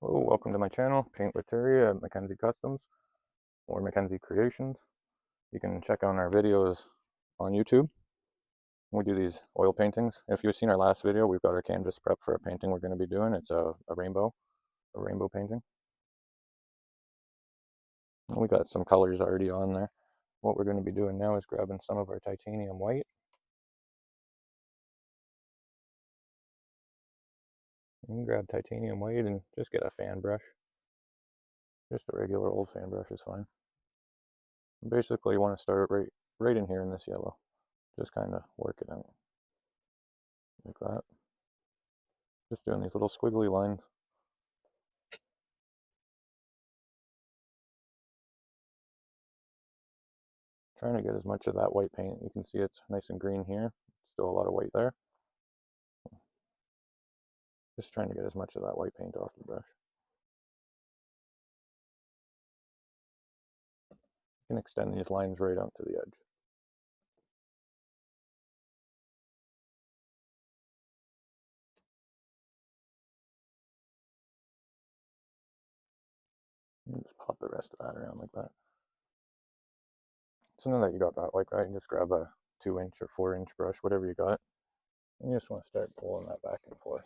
Hello, welcome to my channel, Paint with Terry at Mackenzie Customs or Mackenzie Creations. You can check out our videos on YouTube. We do these oil paintings. If you've seen our last video, we've got our canvas prep for a painting we're going to be doing. It's a rainbow painting. And we got some colors already on there. What we're going to be doing now is grabbing some of our titanium white. You can grab titanium white and just get a fan brush. Just a regular old fan brush is fine. Basically, you want to start right in here in this yellow. Just kind of work it out like that. Just doing these little squiggly lines. Trying to get as much of that white paint. You can see it's nice and green here. Still a lot of white there. Just trying to get as much of that white paint off the brush. You can extend these lines right out to the edge. And just pop the rest of that around like that. So now that you got that like that, you just grab a 2-inch or 4-inch brush, whatever you got. And you just want to start pulling that back and forth.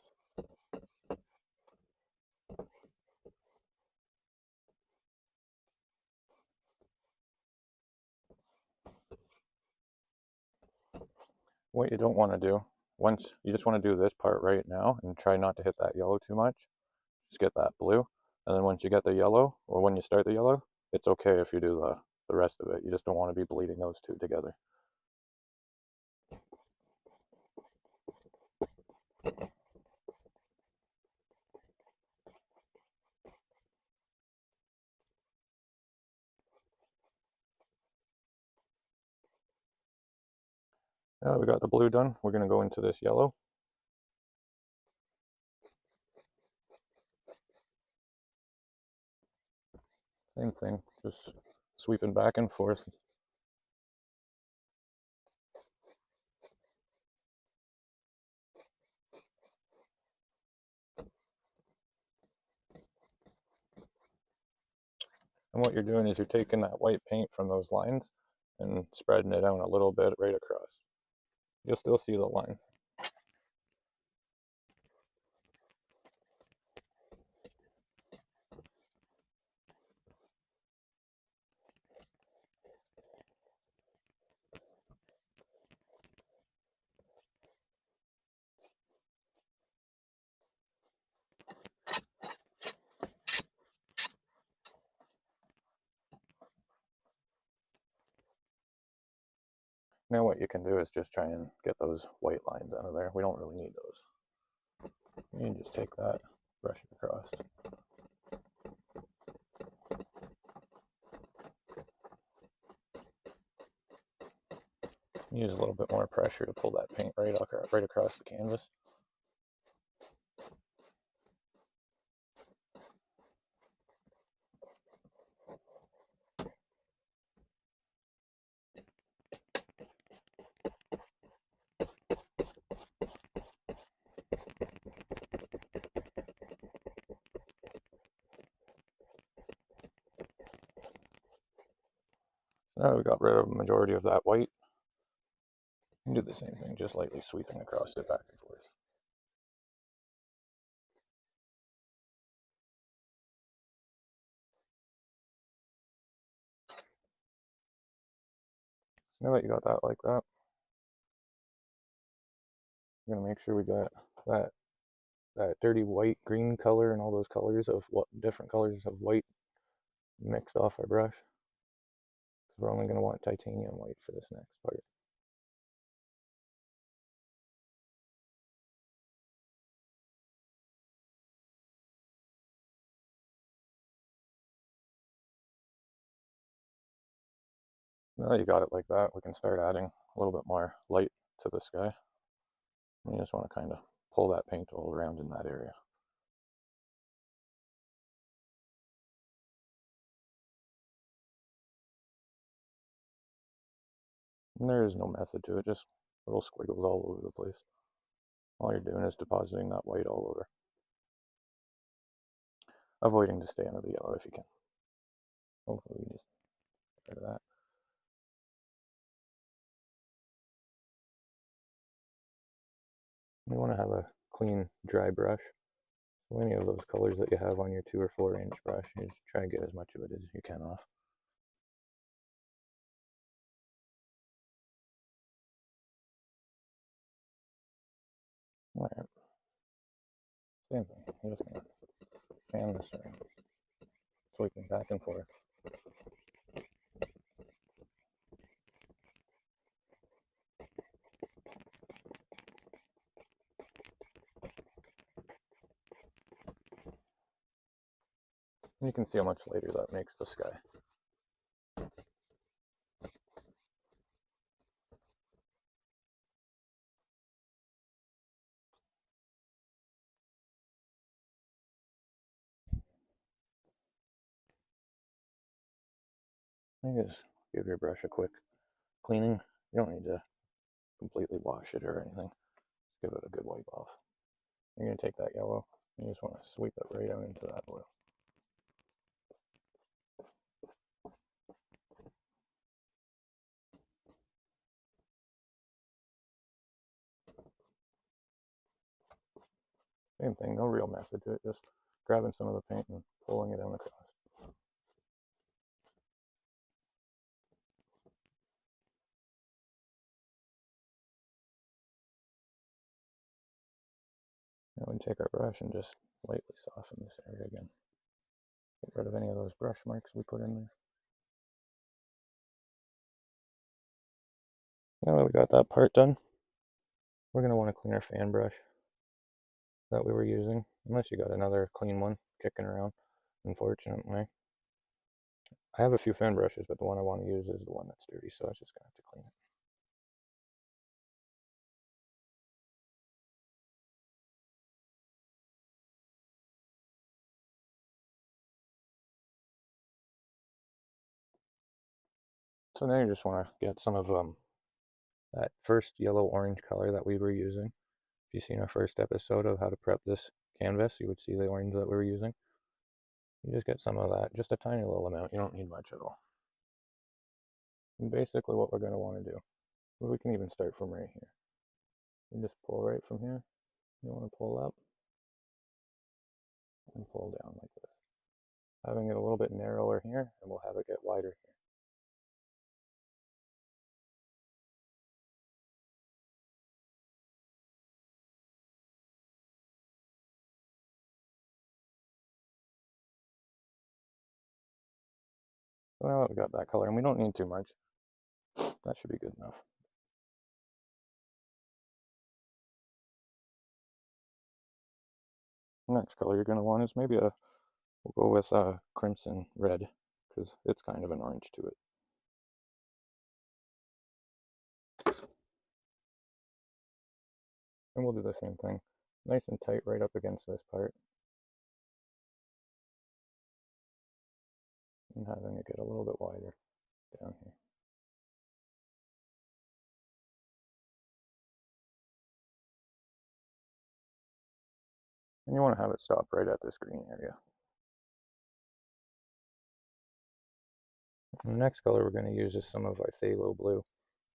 What you don't want to do, once you just want to do this part right now and try not to hit that yellow too much. Just get that blue. And then once you get the yellow, or when you start the yellow, it's okay if you do the rest of it. You just don't want to be bleeding those two together. Now we got the blue done, we're going to go into this yellow. Same thing, just sweeping back and forth. And what you're doing is you're taking that white paint from those lines and spreading it out a little bit right across. You'll still see the line. Now what you can do is just try and get those white lines out of there. We don't really need those. You can just take that, brush it across. Use a little bit more pressure to pull that paint right across the canvas. Now we got rid of the majority of that white. And do the same thing, just lightly sweeping across it back and forth. So now that you got that like that, we're gonna make sure we got that dirty white green color and all those colors of what different colors of white mixed off our brush. Because we're only gonna want titanium white for this next part. Now that you got it like that, we can start adding a little bit more light to the sky. And you just want to kind of pull that paint all around in that area. And there is no method to it, just little squiggles all over the place. All you're doing is depositing that white all over. avoiding to stay under the yellow if you can. Hopefully we just get rid of that. You want to have a clean, dry brush. So any of those colors that you have on your 2 or 4 inch brush, you just try and get as much of it as you can off. Alright. Same thing. I'm just going to fan this around, sweeping back and forth. And you can see how much lighter that makes the sky. You just give your brush a quick cleaning. You don't need to completely wash it or anything. Just give it a good wipe off. You're going to take that yellow, and you just want to sweep it right out into that blue. Same thing, no real method to it, just grabbing some of the paint and pulling it down across. Now we take our brush and just lightly soften this area again. Get rid of any of those brush marks we put in there. Now that we got that part done, we're going to want to clean our fan brush that we were using, unless you got another clean one kicking around, unfortunately. I have a few fan brushes, but the one I want to use is the one that's dirty, so I was just going to have to clean it. So now you just want to get some of that first yellow-orange color that we were using. If you've seen our first episode of how to prep this canvas, you would see the orange that we were using. You just get some of that, just a tiny little amount. You don't need much at all. And basically what we're going to want to do, well, we can even start from right here. You just pull right from here. You want to pull up and pull down like this. Having it a little bit narrower here, and we'll have it get wider here. So now that we got that color, and we don't need too much, that should be good enough. Next color you're going to want is maybe we'll go with crimson red, because it's kind of an orange to it. And we'll do the same thing, nice and tight right up against this part, and having it get a little bit wider down here. And you want to have it stop right at this green area. And the next color we're going to use is some of our phthalo blue,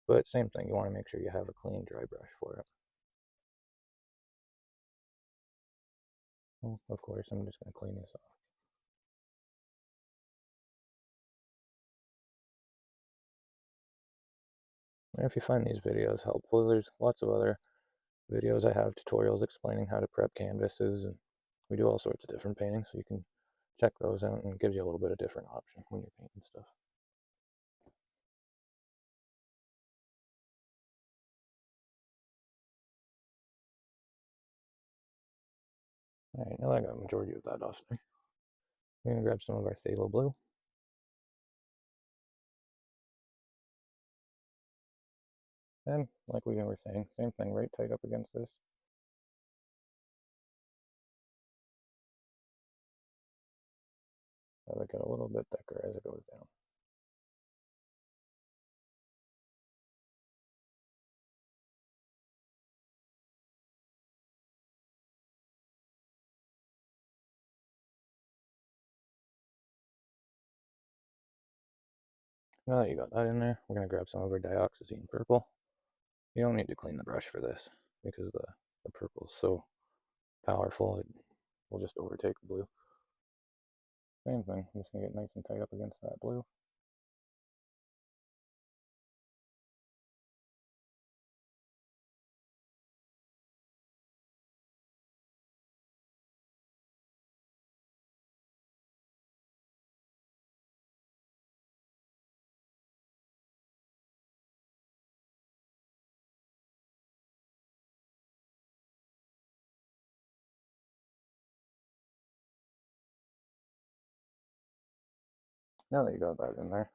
but same thing, you want to make sure you have a clean dry brush for it. Well, of course, I'm just going to clean this off. And if you find these videos helpful, there's lots of other videos I have, tutorials explaining how to prep canvases, and we do all sorts of different paintings, so you can check those out, and it gives you a little bit of different option when you're painting stuff. Alright, now that I got the majority of that off me, we're going to grab some of our phthalo blue. And like we were saying, same thing, right tight up against this. Have it get a little bit thicker as it goes down. Now that you got that in there, we're going to grab some of our dioxazine purple. You don't need to clean the brush for this because the purple is so powerful, it will just overtake the blue. Same thing, I'm just going to get nice and tight up against that blue. Now that you got that in there,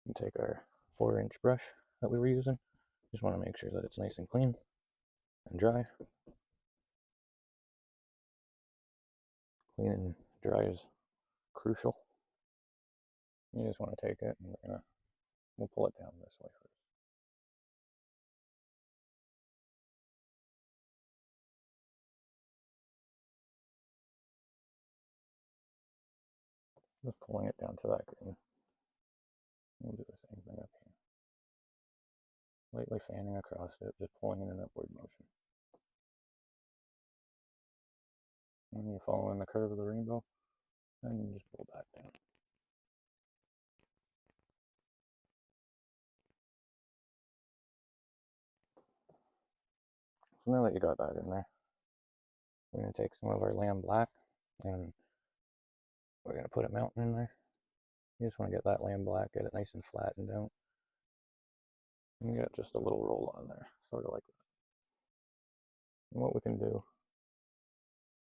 we can take our 4-inch brush that we were using. Just want to make sure that it's nice and clean and dry. Clean and dry is crucial. You just want to take it and we'll pull it down this way first. Just pulling it down to that green. We'll do the same thing up here. Lightly fanning across it, just pulling in an upward motion. And you follow in the curve of the rainbow, and you just pull back down. So now that you got that in there, we're going to take some of our lamb black, and we're going to put a mountain in there. You just want to get that lamb black, get it nice and flattened out. And get just a little roll on there, sort of like that. And what we can do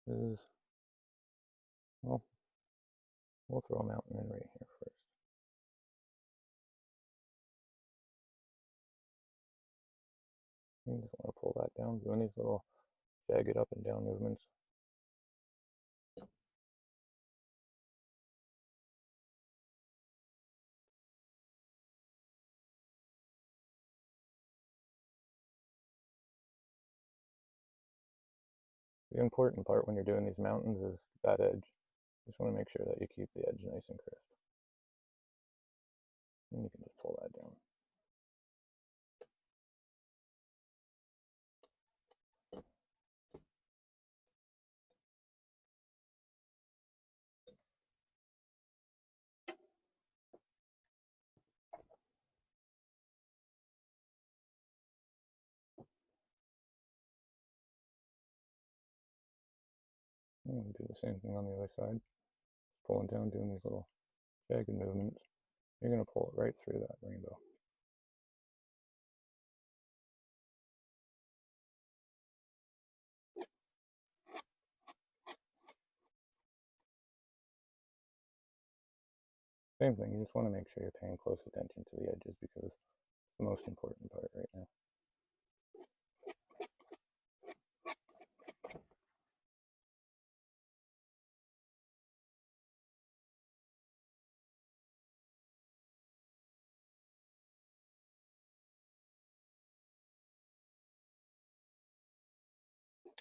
is, well, we'll throw a mountain in right here first. You just want to pull that down, doing these little jagged up and down movements. The important part when you're doing these mountains is that edge. Just want to make sure that you keep the edge nice and crisp. And you can just pull that down. And do the same thing on the other side. Pulling down, doing these little jagged movements. You're going to pull it right through that rainbow. Same thing, you just want to make sure you're paying close attention to the edges because it's the most important part right now.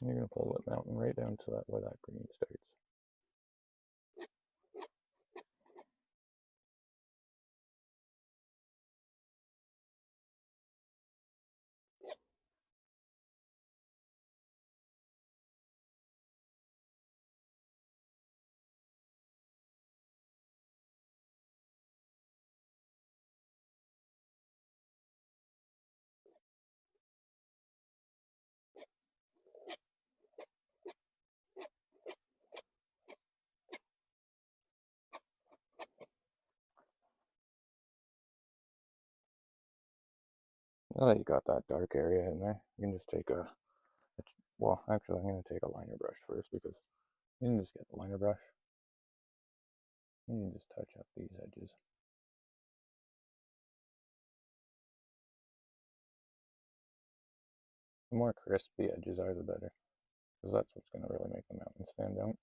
And you're going to pull that mountain right down to that where that green starts. Now that you got that dark area in there, you can just take well, actually I'm going to take a liner brush first because you can just get the liner brush and you can just touch up these edges. The more crisp the edges are, the better, because that's what's going to really make the mountain stand out.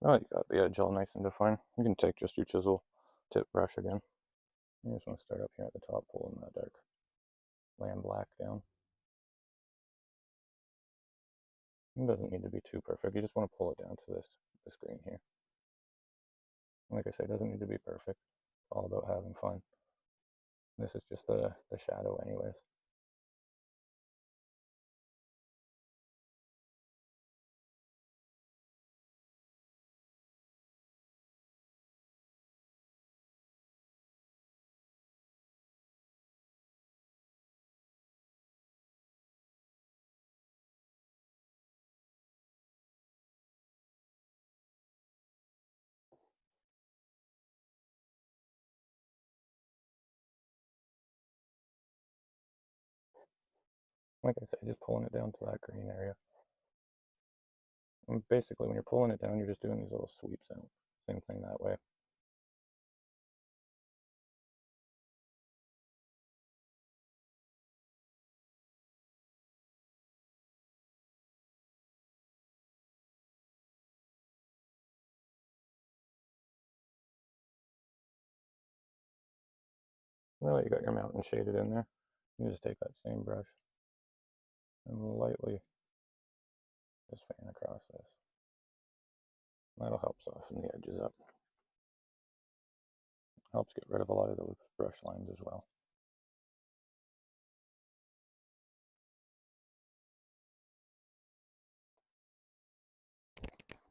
Now that you got the edge all nice and defined, you can take just your chisel tip brush again. You just want to start up here at the top, pulling that dark lamb black down. It doesn't need to be too perfect. You just want to pull it down to this green here. Like I said, it doesn't need to be perfect. It's all about having fun. This is just the shadow anyways. Like I said, just pulling it down to that green area. And basically, when you're pulling it down, you're just doing these little sweeps out. Same thing that way. Now that you got your mountain shaded in there, you just take that same brush and lightly just fan across this. That'll help soften the edges up. Helps get rid of a lot of those brush lines as well.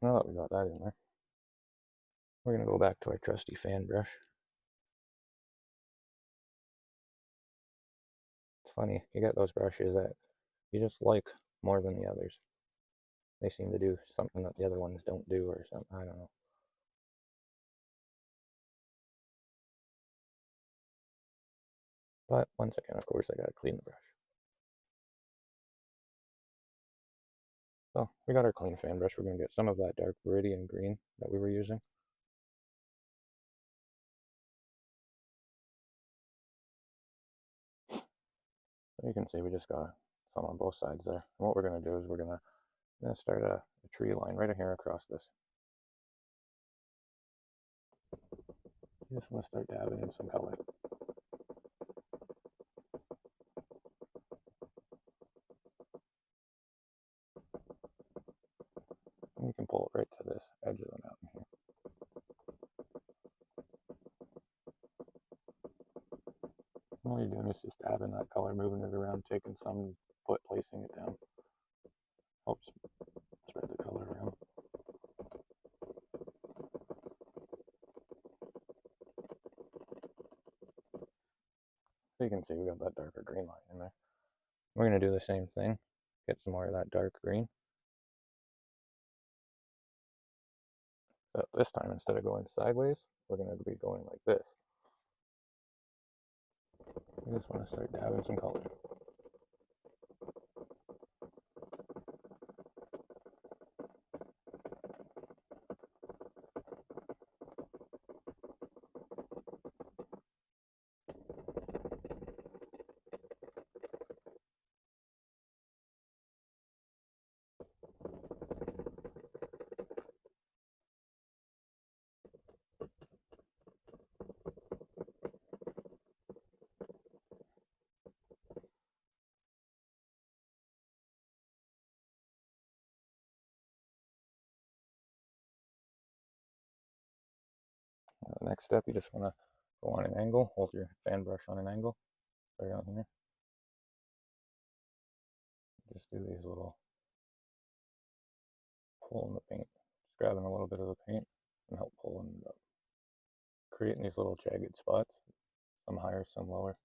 Now that we got that in there, we're going to go back to our trusty fan brush. It's funny, you get those brushes that you just like more than the others. They seem to do something that the other ones don't do or something, I don't know. But once again, of course, I gotta clean the brush. So we got our clean fan brush. We're gonna get some of that dark Viridian green that we were using. So you can see we just got some on both sides there. And what we're gonna do is we're gonna start a tree line right here across this. You just want to start dabbing in some color. And you can pull it right to this edge of the mountain here. And all you're doing is just dabbing that color, moving it around, taking some, placing it down. Helps spread the color around. So you can see we got that darker green line in there. We're going to do the same thing. Get some more of that dark green. So this time, instead of going sideways, we're going to be going like this. You just want to start dabbing some color. Next step, you just want to go on an angle, hold your fan brush on an angle, right on here. Just do these little pull in the paint, just grabbing a little bit of the paint and help pulling it up. Creating these little jagged spots, some higher, some lower.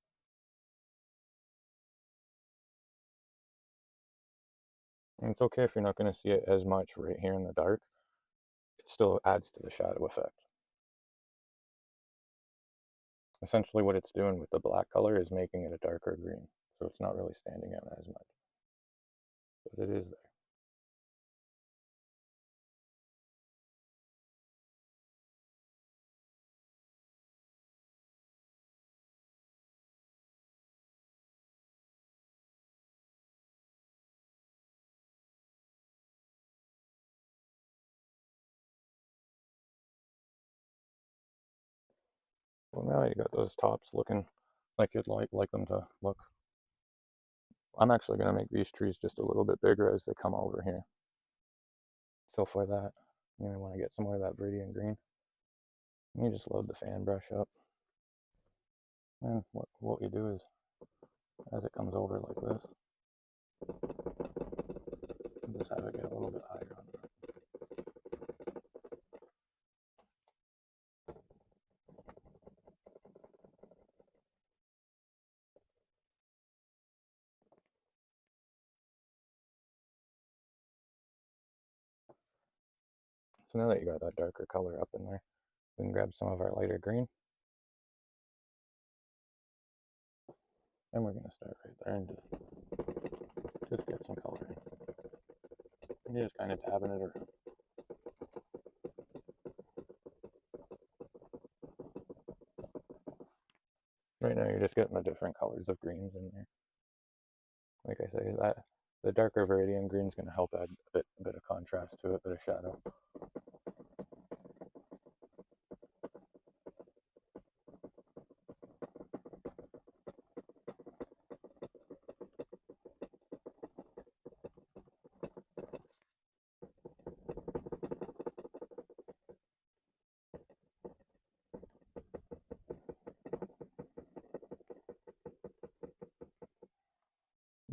And it's okay if you're not going to see it as much right here in the dark. It still adds to the shadow effect. Essentially what it's doing with the black color is making it a darker green, so it's not really standing out as much, but it is there. Well, now you got those tops looking like you'd like them to look. I'm actually going to make these trees just a little bit bigger as they come over here. So for that, you know, when I get some more of that Viridian green, you just load the fan brush up. And what you do is, as it comes over like this, you just have it get a little bit higher on it. So now that you got that darker color up in there, we can grab some of our lighter green. And we're going to start right there and just get some color in. And you're just kind of dabbing it around. Right now you're just getting the different colors of greens in there. Like I say, that the darker Viridian green is going to help add a bit of contrast to it, a bit of shadow.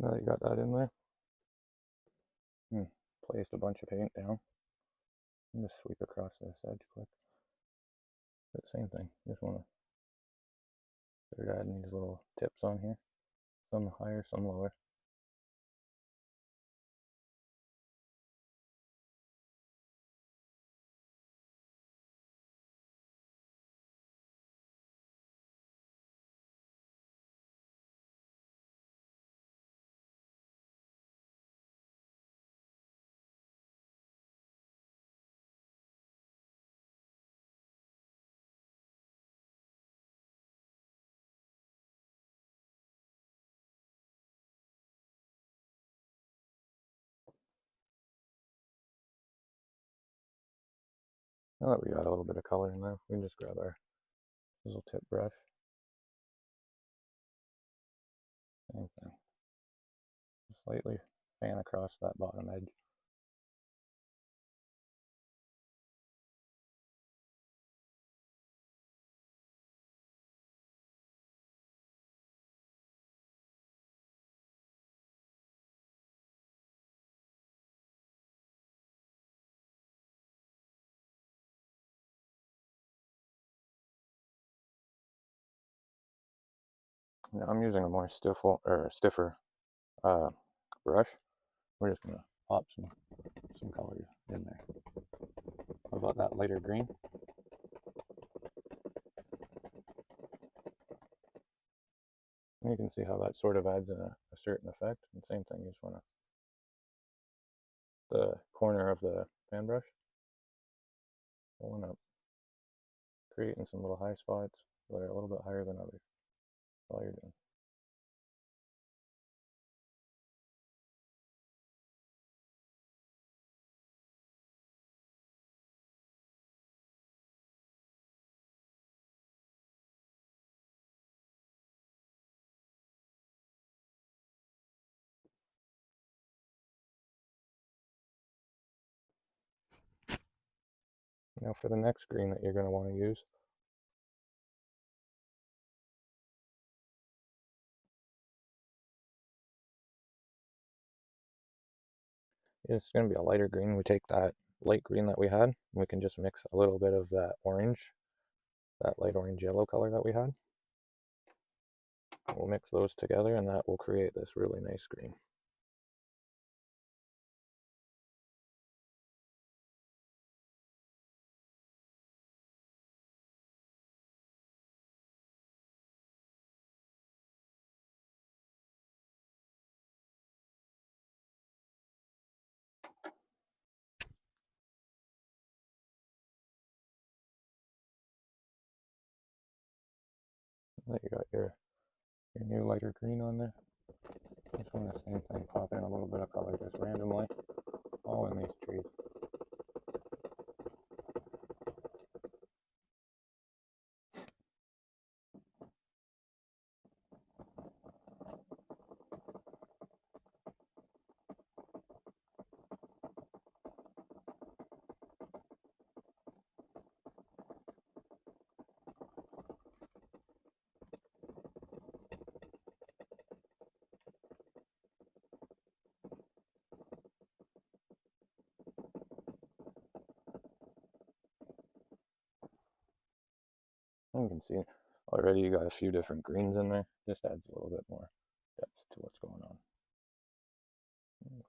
Now that you got that in there, placed a bunch of paint down. And just sweep across this edge quick. But same thing, just want to start adding these little tips on here. Some higher, some lower. Now that we got a little bit of color in there, we can just grab our little tip brush. Same thing. Just slightly fan across that bottom edge. Now I'm using a more stiffer brush. We're just gonna pop some color in there. What about that lighter green? And you can see how that sort of adds in a certain effect. And same thing, you just want to the corner of the fan brush, pulling up, creating some little high spots that are a little bit higher than others while you're doing. Now for the next green that you're going to want to use, it's going to be a lighter green. We take that light green that we had, and we can just mix a little bit of that orange, that light orange yellow color that we had. We'll mix those together and that will create this really nice green. Now you got your new lighter green on there. Just want the same thing, pop in a little bit of color just randomly, all in these trees. You can see already you got a few different greens in there. Just adds a little bit more depth to what's going on.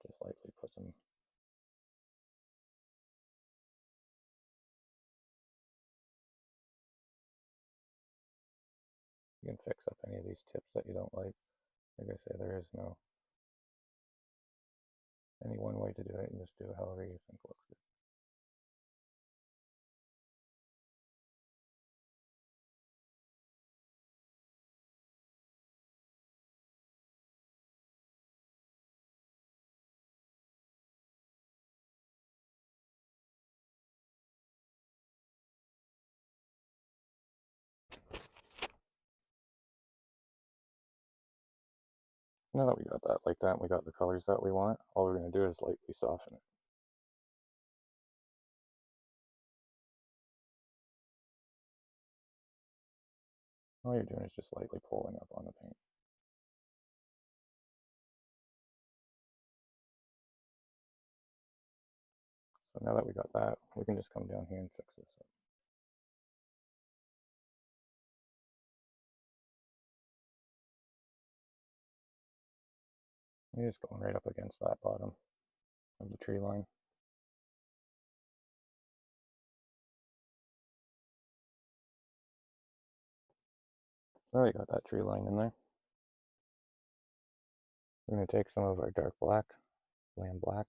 Just lightly put some. You can fix up any of these tips that you don't like. Like I say, there is no any one way to do it. You just do it however you think looks good. Now that we got that like that, and we got the colors that we want, all we're going to do is lightly soften it. All you're doing is just lightly pulling up on the paint. So now that we got that, we can just come down here and fix this up. You're just going right up against that bottom of the tree line. So we got that tree line in there. We're going to take some of our dark black, lamb black.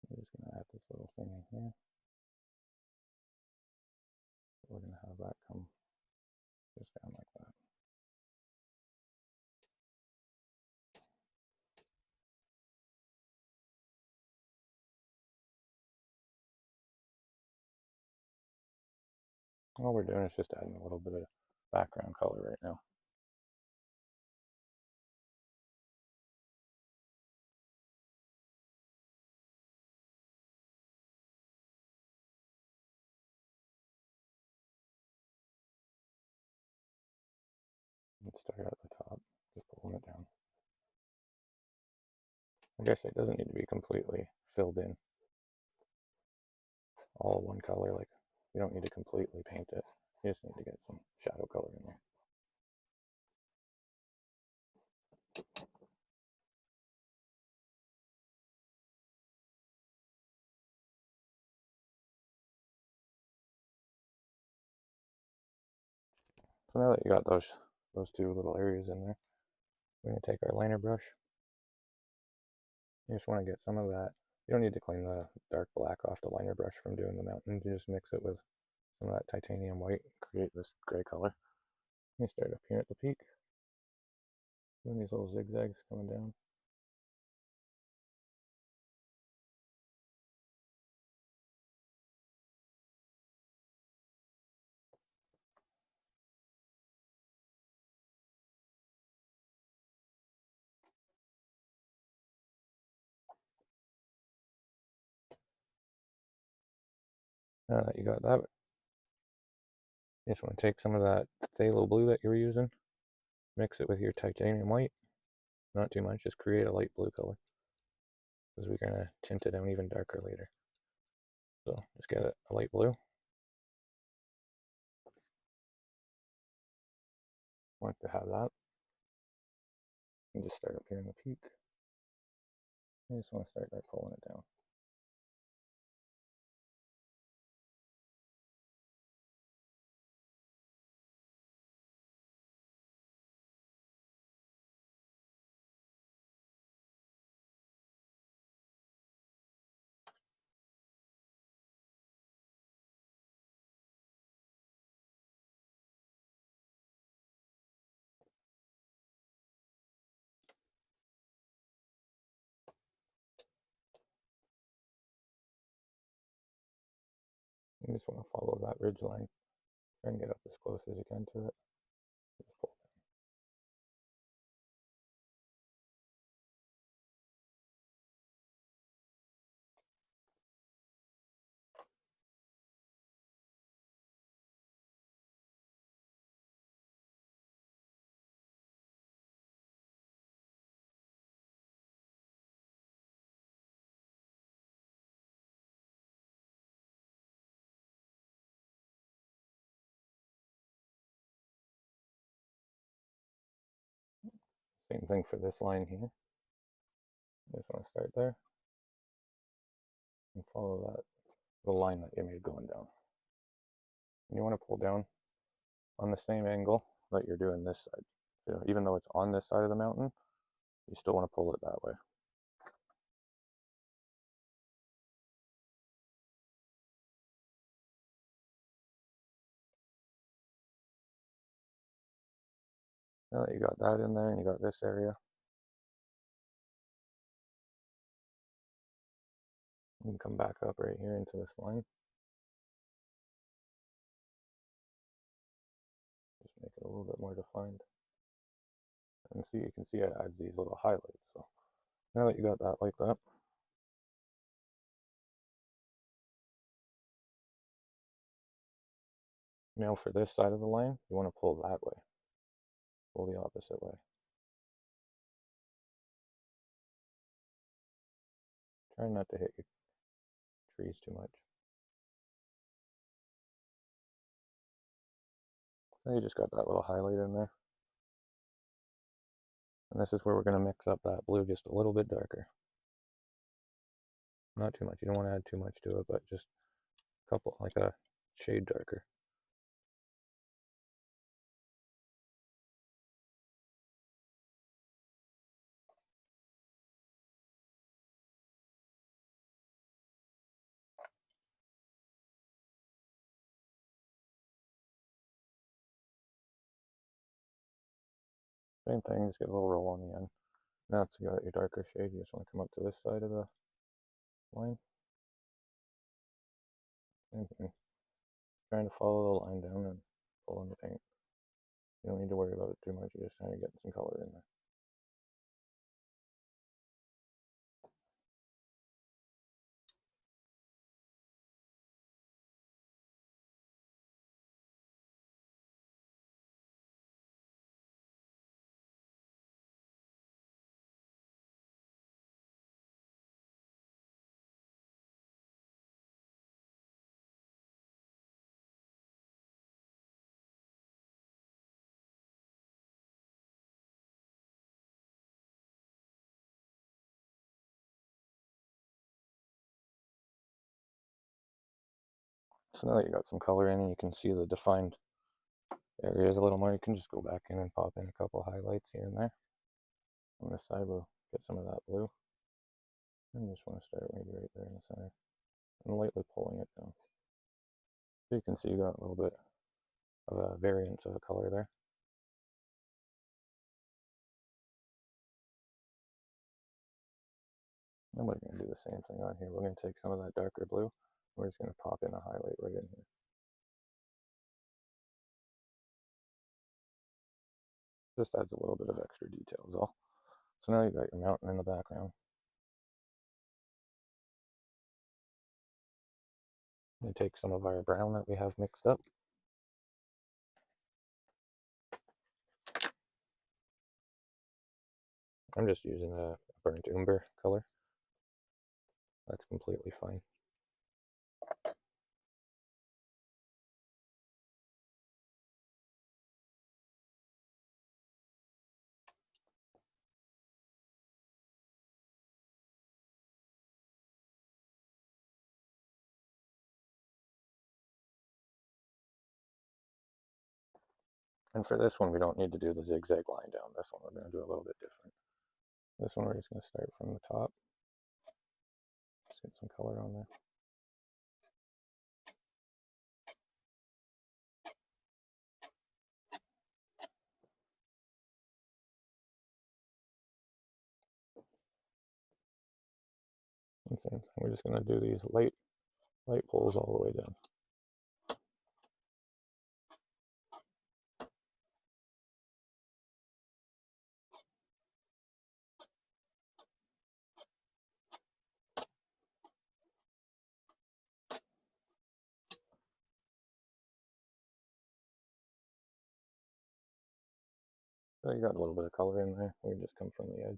We're just going to add this little thing in here. We're going to have that come just down like that. All we're doing is just adding a little bit of background color right now. Let's start at the top, just pulling it down. Like I say, it doesn't need to be completely filled in. All one color, like you don't need to completely paint it. You just need to get some shadow color in there. So now that you got those two little areas in there, we're going to take our liner brush. You just want to get some of that. You don't need to clean the dark black off the liner brush from doing the mountain. You just mix it with some of that titanium white and create this gray color. You start up here at the peak, doing these little zigzags coming down. Now that you got that, you just want to take some of that phthalo blue that you were using, mix it with your titanium white. Not too much, just create a light blue color, because we're going to tint it down even darker later. So just get a light blue. Want to have that. And just start up here in the peak. I just want to start by pulling it down. You just want to follow that ridge line. Try and get up as close as you can to it. Just pull Same thing for this line here. Just want to start there and follow that the line that you made going down. And you want to pull down on the same angle that you're doing this side. So even though it's on this side of the mountain, you still want to pull it that way. Now that you got that in there and you got this area, you can come back up right here into this line. Just make it a little bit more defined. And see, you can see it adds these little highlights. So now that you got that like that, now for this side of the line, you want to pull that way. Pull the opposite way. Try not to hit your trees too much. So you just got that little highlight in there. And this is where we're going to mix up that blue just a little bit darker. Not too much. You don't want to add too much to it, but just a couple, like a shade darker. Same thing, just get a little roll on the end. Now it's got your darker shade, you just want to come up to this side of the line. Same thing. Trying to follow the line down and pull in the paint. You don't need to worry about it too much, you're just trying to get some color in there. So now that you got some color in and you can see the defined areas a little more, you can just go back in and pop in a couple highlights here and there. On this side we'll get some of that blue. And you just want to start maybe right there in the center. And lightly pulling it down. So you can see you got a little bit of a variance of a color there. And we're going to do the same thing on here. We're going to take some of that darker blue. We're just going to pop in a highlight right in here. Just adds a little bit of extra details all. So now you've got your mountain in the background. We take some of our brown that we have mixed up. I'm just using a burnt umber color. That's completely fine. And for this one, we don't need to do the zigzag line down. This one, we're going to do a little bit different. This one, we're just going to start from the top. Just get some color on there. And same thing, we're just going to do these light pulls all the way down. So you got a little bit of color in there. We just come from the edge.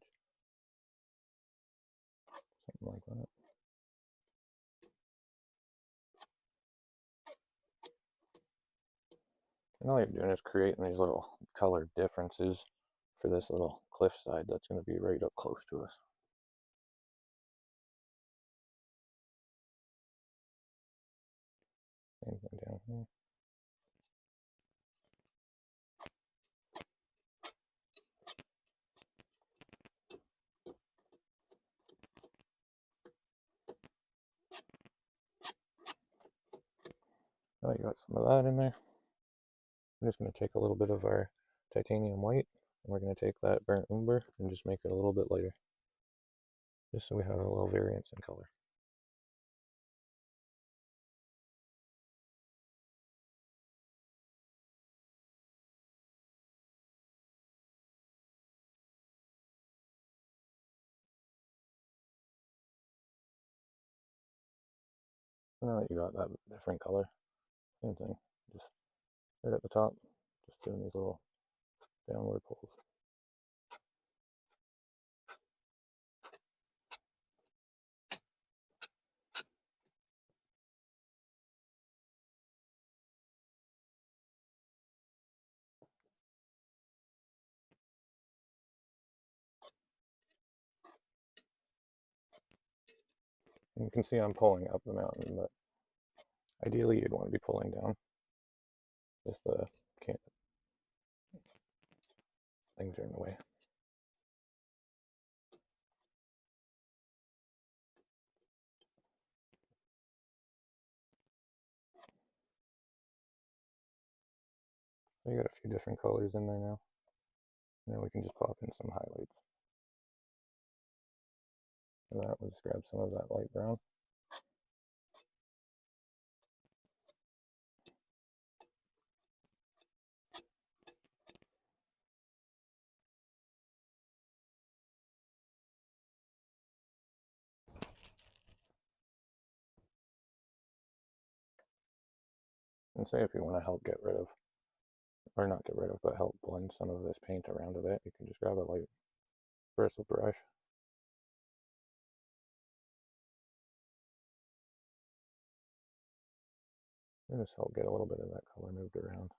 Something like that. And all you're doing is creating these little color differences for this little cliff side that's going to be right up close to us. Same thing down here. Oh, you got some of that in there. I'm just going to take a little bit of our titanium white, and we're going to take that burnt umber and just make it a little bit lighter, just so we have a little variance in color. So now that you got that different color, same thing, just right at the top, just doing these little downward pulls. And you can see I'm pulling up the mountain, but ideally you'd want to be pulling down if the things are in the way. So you got a few different colors in there now. And then we can just pop in some highlights. For that, we'll just grab some of that light brown. And say if you want to help get rid of, or not get rid of, but help blend some of this paint around a bit, you can just grab a light bristle brush. And just help get a little bit of that color moved around.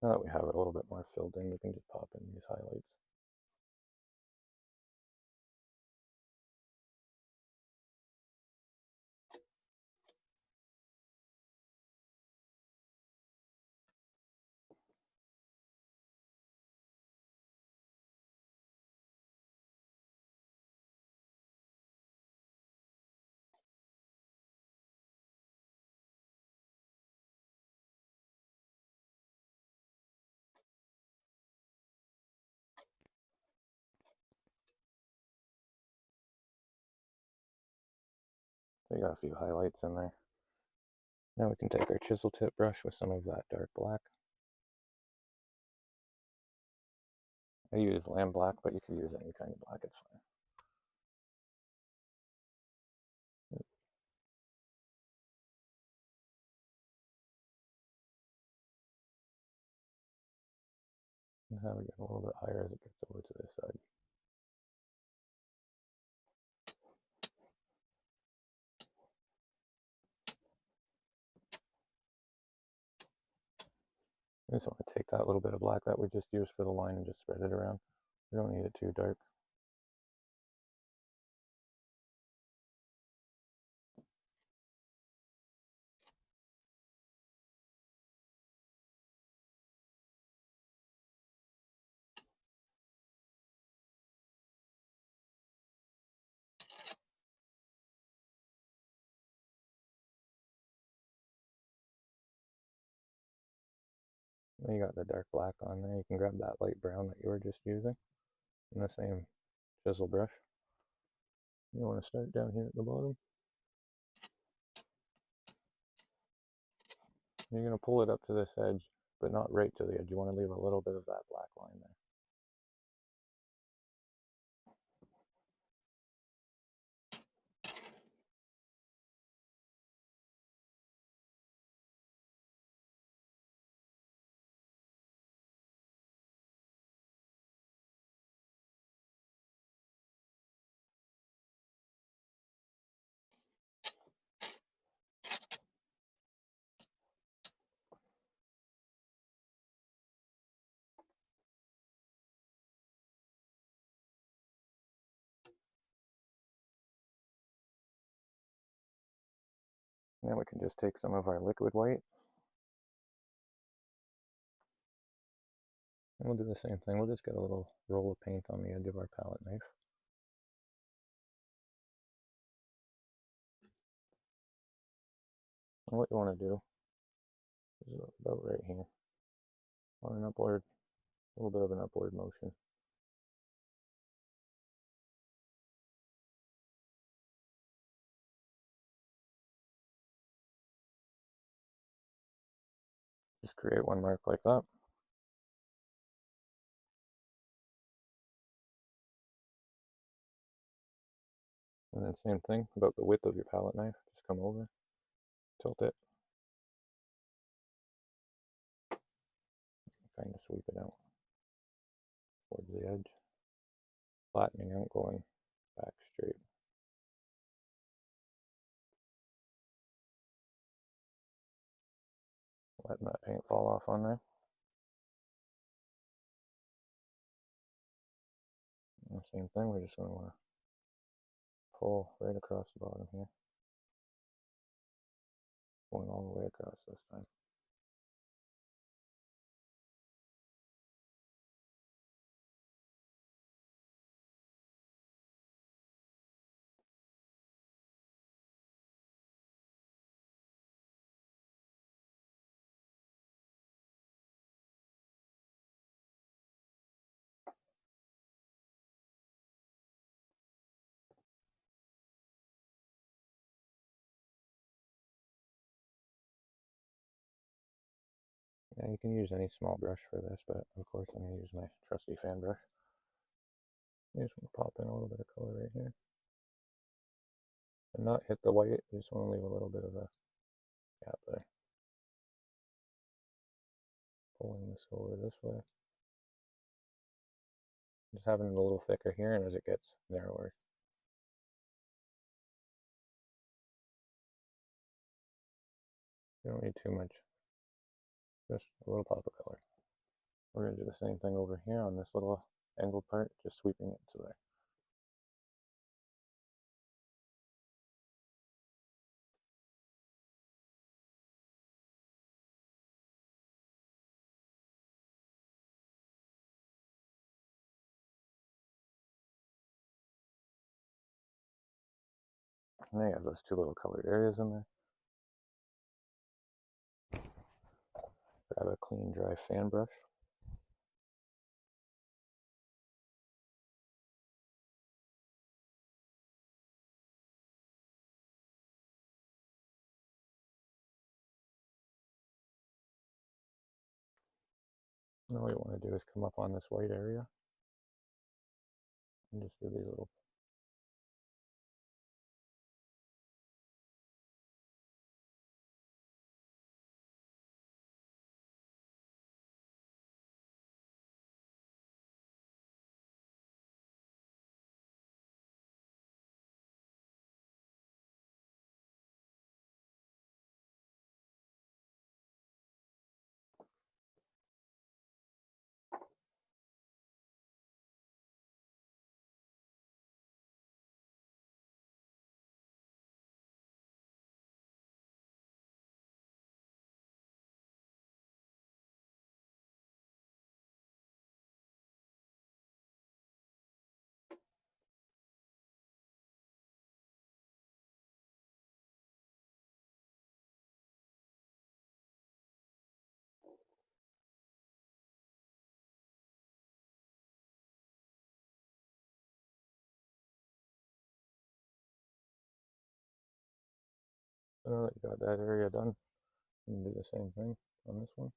Now that we have it a little bit more filled in, we can just pop in these highlights. So you got a few highlights in there. Now we can take our chisel tip brush with some of that dark black. I use lamb black, but you can use any kind of black, it's fine. And now we get a little bit higher as it gets over to this side. We just want to take that little bit of black that we just used for the line and just spread it around. We don't need it too dark. Then you got the dark black on there. You can grab that light brown that you were just using in the same chisel brush. You want to start down here at the bottom. You're going to pull it up to this edge, but not right to the edge. You want to leave a little bit of that black line there. And then we can just take some of our liquid white, and we'll do the same thing. We'll just get a little roll of paint on the edge of our palette knife. And what you want to do is about right here, on an upward, a little bit of an upward motion. Just create one mark like that. And then same thing, about the width of your palette knife, just come over, tilt it, kind of sweep it out towards the edge, flattening out, going back straight. Letting that paint fall off on there. And the same thing, we're just going to want to pull right across the bottom here, going all the way across this time. Yeah, you can use any small brush for this, but of course I'm going to use my trusty fan brush. I just want to pop in a little bit of color right here. And not hit the white, you just want to leave a little bit of a gap there. Pulling this over this way. Just having it a little thicker here, and as it gets narrower. You don't need too much, just a little pop of color. We're going to do the same thing over here on this little angled part, just sweeping it to there. And there you have those two little colored areas in there. Grab a clean, dry fan brush. And all you want to do is come up on this white area and just do these little. So now that you got that area done, you can do the same thing on this one.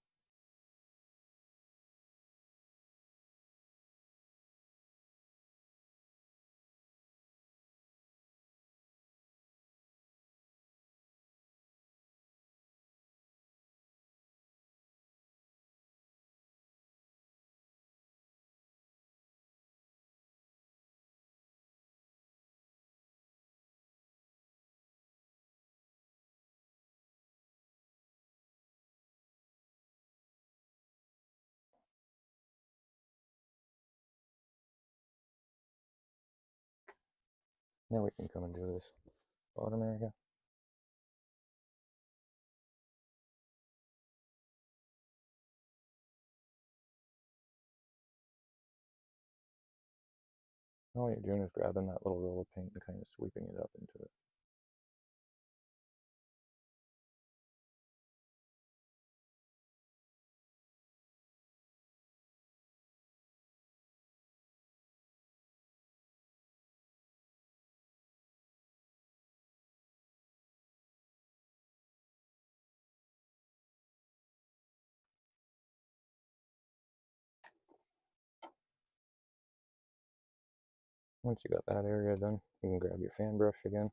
Now we can come and do this bottom area. All you're doing is grabbing that little roll of paint and kind of sweeping it up into it. Once you got that area done, you can grab your fan brush again.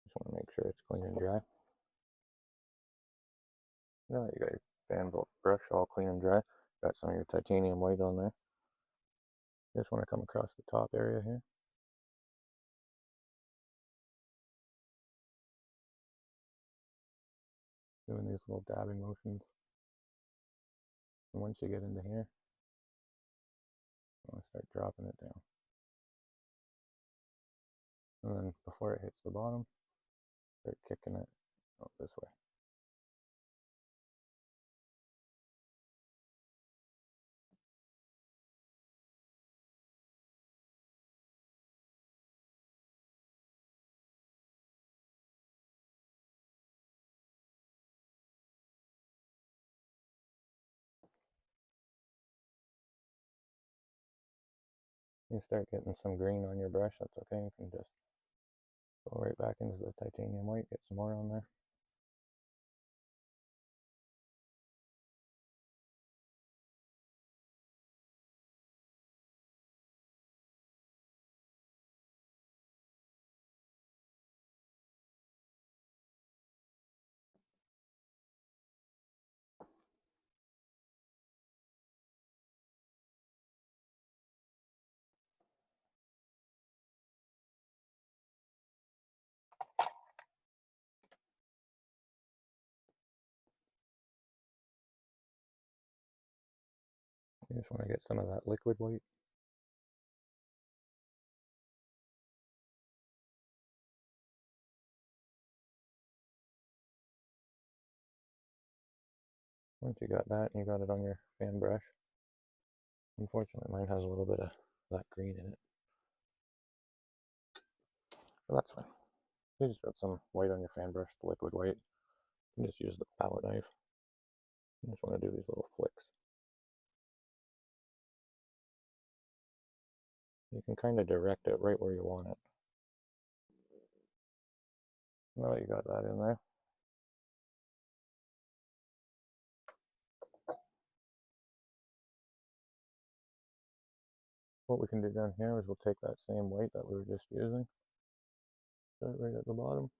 Just want to make sure it's clean and dry. Now that you got your fan brush all clean and dry, got some of your titanium white on there. You just want to come across the top area here. Doing these little dabbing motions. And once you get into here, I want to start dropping it down. And then before it hits the bottom, start kicking it out this way. You start getting some green on your brush, that's okay. You can just go right back into the titanium white, get some more on there. You just want to get some of that liquid white. Once you got that and you got it on your fan brush, unfortunately mine has a little bit of that green in it, but that's fine. You just got some white on your fan brush, the liquid white. You can just use the palette knife. You just want to do these little flicks. You can kind of direct it right where you want it. Now that you got that in there, what we can do down here is we'll take that same white that we were just using, start right at the bottom,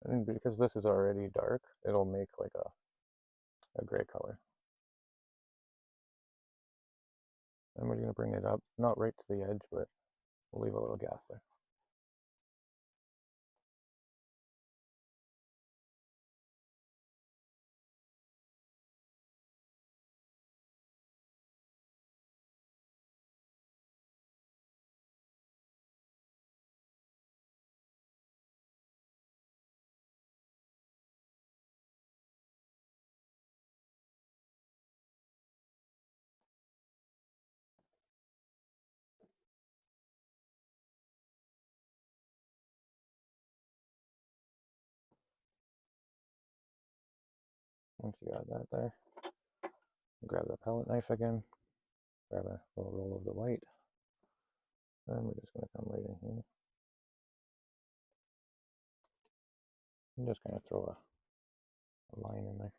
and because this is already dark, it'll make like a gray color. And we're going to bring it up, not right to the edge, but we'll leave a little gap there. Once you got that there, grab the palette knife again, grab a little roll of the white, and we're just going to come right in here and just kind of throw a line in there.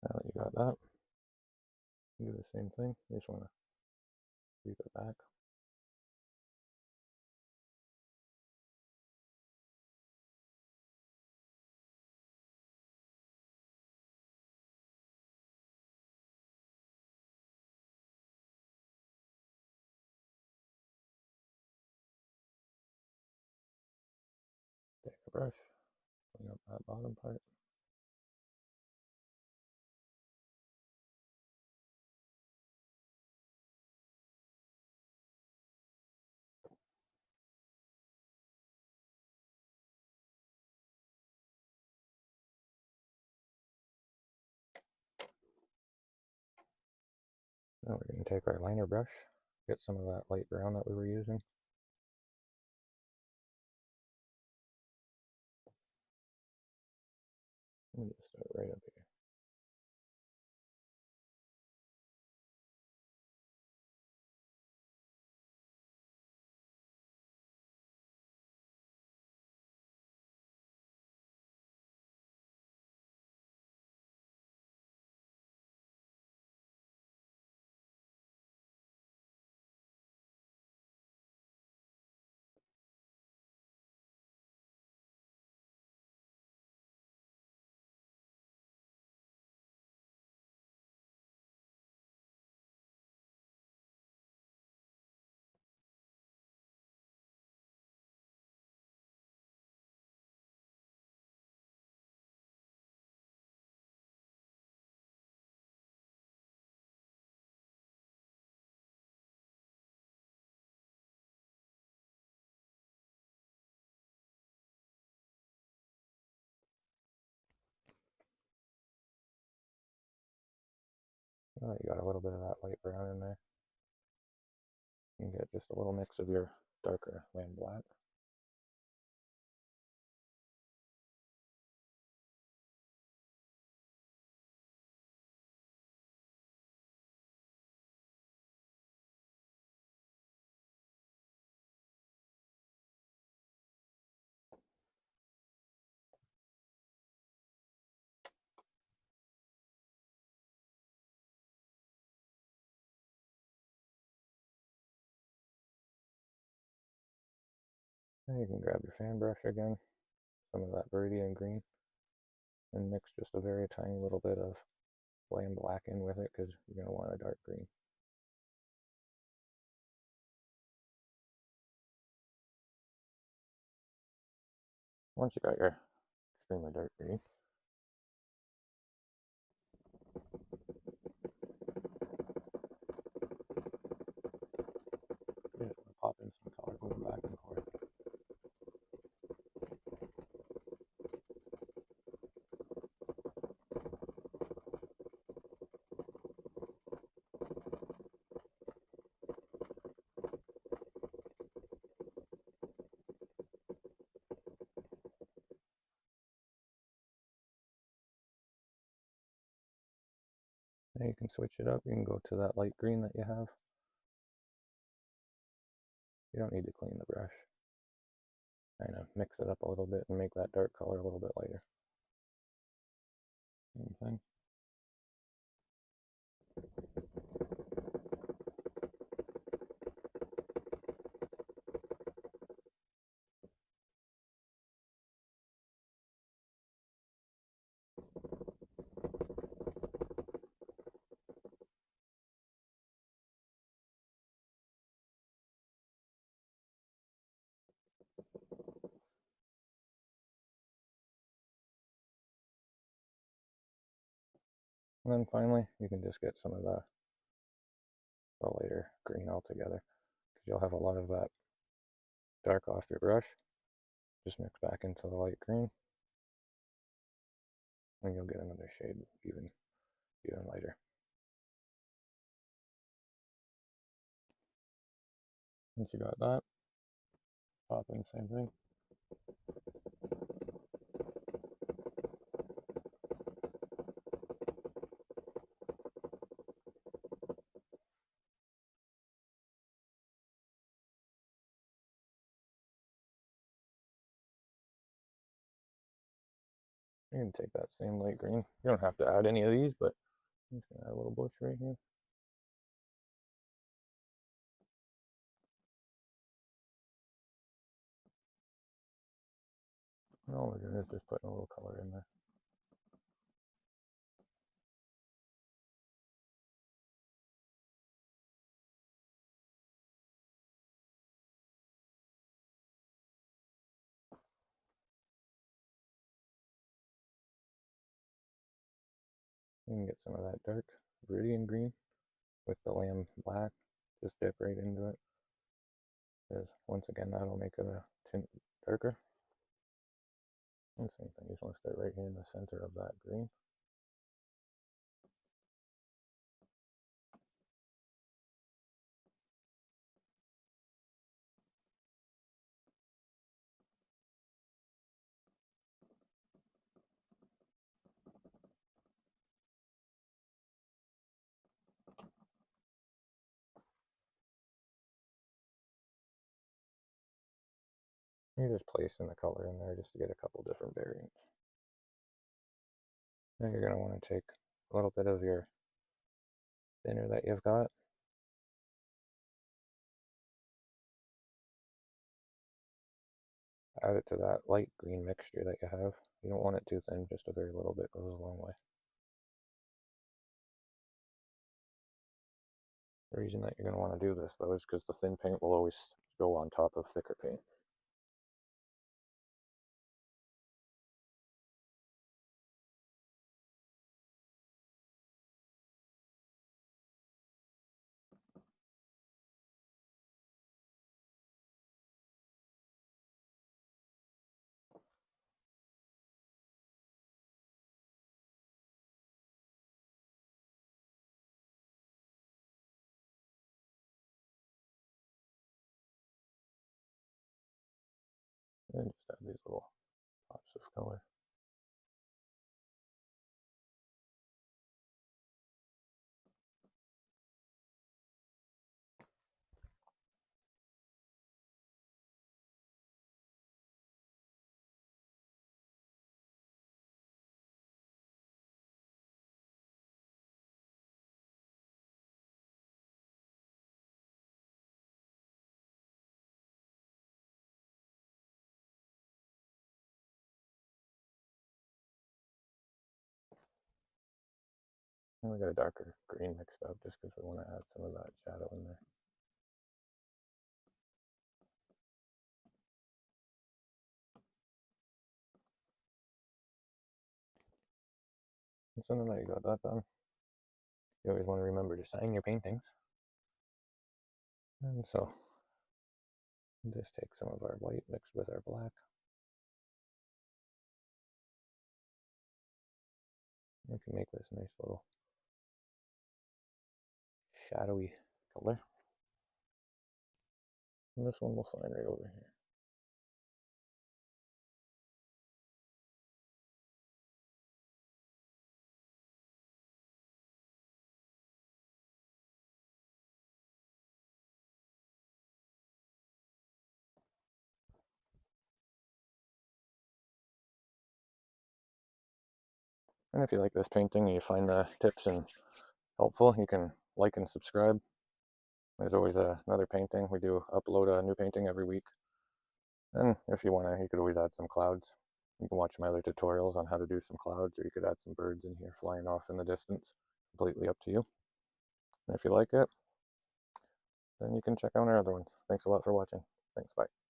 Now that you got that, do the same thing. You just want to sweep it back. Take a brush, clean up that bottom part. Now we're going to take our liner brush, get some of that light brown that we were using. Let me just start right up here. Oh, you got a little bit of that light brown in there. You can get just a little mix of your darker lamb black. And you can grab your fan brush again, some of that Viridian green, and mix just a very tiny little bit of lamb black in with it because you're going to want a dark green. Once you got your extremely dark green, you just want to pop in some color going back and forth. Now you can switch it up. You can go to that light green that you have. You don't need to clean the brush. Kind of mix it up a little bit and make that dark color a little bit lighter. Same thing. And then finally, you can just get some of the lighter green altogether, because you'll have a lot of that dark off your brush. Just mix back into the light green, and you'll get another shade even lighter. Once you got that, pop in the same thing. You can take that same light green. You don't have to add any of these, but I'm just gonna add a little bush right here. And all we're doing is just putting a little color in there. You can get some of that dark Viridian green with the lamb black. Just dip right into it, because once again, that'll make it a tint darker. And same thing, you just want to start right here in the center of that green. You're just placing the color in there just to get a couple different variants. Then you're going to want to take a little bit of your thinner that you've got, add it to that light green mixture that you have. You don't want it too thin, just a very little bit goes a long way. The reason that you're going to want to do this though is because the thin paint will always go on top of thicker paint. And just add these little pops of color. And we got a darker green mixed up just because we want to add some of that shadow in there. And so now that you got that done, you always want to remember to sign your paintings. And so just take some of our white mixed with our black. We can make this nice little shadowy color. And this one will sign right over here. And if you like this painting and you find the tips and helpful, you can like and subscribe. There's always another painting. We do upload a new painting every week. And if you want to, you could always add some clouds. You can watch my other tutorials on how to do some clouds, or you could add some birds in here flying off in the distance. Completely up to you. And if you like it, then you can check out our other ones. Thanks a lot for watching. Thanks, bye.